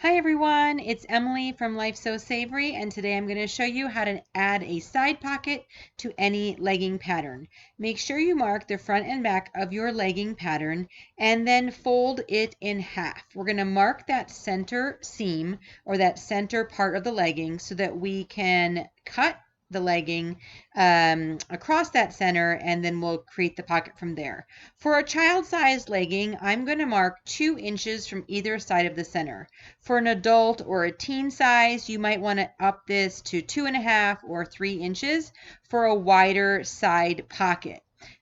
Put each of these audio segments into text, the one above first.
Hi everyone, it's Emily from Life So Savory, and today I'm going to show you how to add a side pocket to any legging pattern. Make sure you mark the front and back of your legging pattern and then fold it in half. We're going to mark that center seam or that center part of the legging so that we can cut the legging across that center, and then we'll create the pocket from there. For a child-sized legging, I'm going to mark 2 inches from either side of the center. For an adult or a teen size, you might want to up this to 2.5 or 3 inches for a wider side pocket.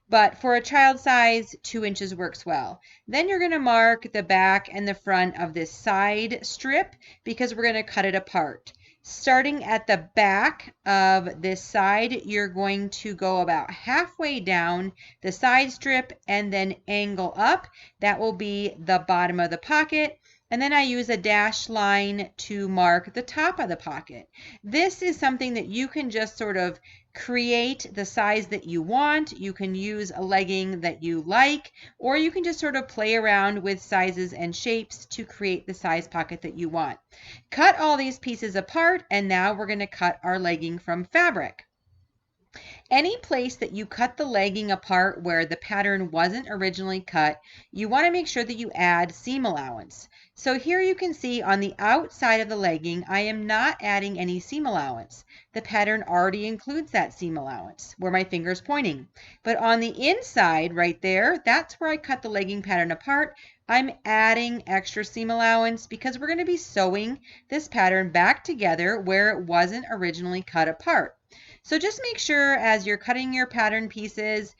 But for a child size, 2 inches works well. Then you're going to mark the back and the front of this side strip because we're going to cut it apart. Starting at the back of this side, you're going to go about halfway down the side strip and then angle up. That will be the bottom of the pocket. And then I use a dashed line to mark the top of the pocket. This is something that you can just sort of create the size that you want. You can use a legging that you like, or you can just sort of play around with sizes and shapes to create the size pocket that you want. Cut all these pieces apart, and now we're going to cut our legging from fabric. Any place that you cut the legging apart where the pattern wasn't originally cut, you want to make sure that you add seam allowance. So here you can see on the outside of the legging, I am not adding any seam allowance. The pattern already includes that seam allowance where my finger is pointing. But on the inside right there, that's where I cut the legging pattern apart. I'm adding extra seam allowance because we're going to be sewing this pattern back together where it wasn't originally cut apart. So just make sure as you're cutting your pattern pieces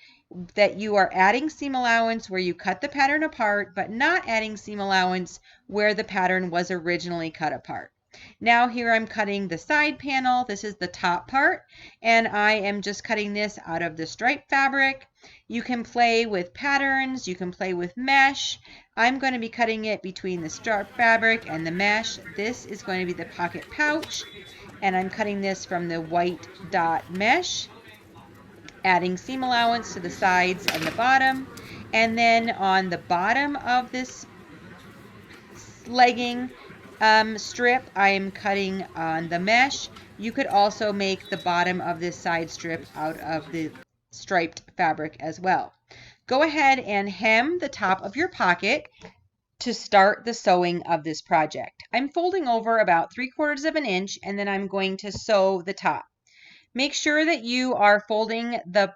that you are adding seam allowance where you cut the pattern apart, but not adding seam allowance where the pattern was originally cut apart. Now here I'm cutting the side panel. This is the top part, and I am just cutting this out of the striped fabric. You can play with patterns, you can play with mesh. I'm going to be cutting it between the striped fabric and the mesh. This is going to be the pocket pouch, and I'm cutting this from the white dot mesh, adding seam allowance to the sides and the bottom. And then on the bottom of this legging strip, I am cutting on the mesh. You could also make the bottom of this side strip out of the striped fabric as well. Go ahead and hem the top of your pocket to start the sewing of this project. I'm folding over about 3/4 of an inch, and then I'm going to sew the top. Make sure that you are folding the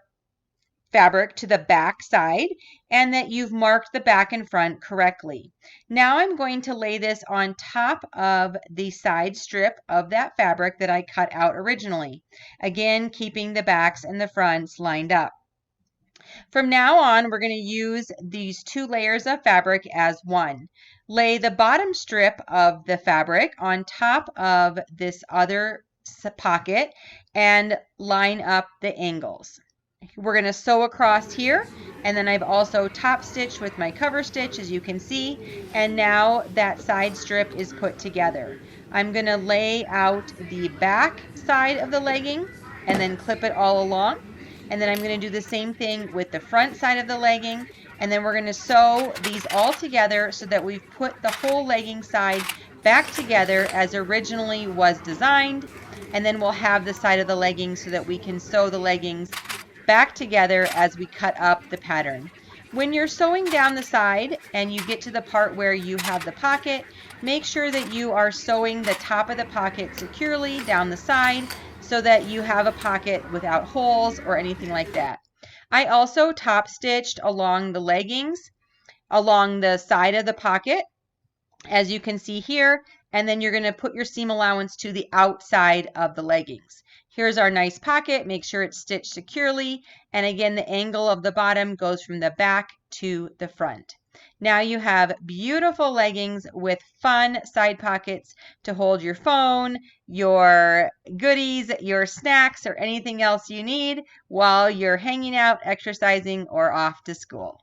fabric to the back side and that you've marked the back and front correctly. Now I'm going to lay this on top of the side strip of that fabric that I cut out originally. Again, keeping the backs and the fronts lined up. From now on, we're going to use these 2 layers of fabric as one. Lay the bottom strip of the fabric on top of this other pocket and line up the angles. We're going to sew across here, and then I've also top stitched with my cover stitch, as you can see, and now that side strip is put together. I'm going to lay out the back side of the legging and then clip it all along. And then I'm going to do the same thing with the front side of the legging, and then we're going to sew these all together so that we've put the whole legging side back together as originally was designed. And then we'll have the side of the legging so that we can sew the leggings back together as we cut up the pattern. When you're sewing down the side and you get to the part where you have the pocket, make sure that you are sewing the top of the pocket securely down the side so that you have a pocket without holes or anything like that. I also top stitched along the leggings, along the side of the pocket, as you can see here, and then you're going to put your seam allowance to the outside of the leggings. Here's our nice pocket. Make sure it's stitched securely, and again, the angle of the bottom goes from the back to the front. Now you have beautiful leggings with fun side pockets to hold your phone, your goodies, your snacks, or anything else you need while you're hanging out, exercising, or off to school.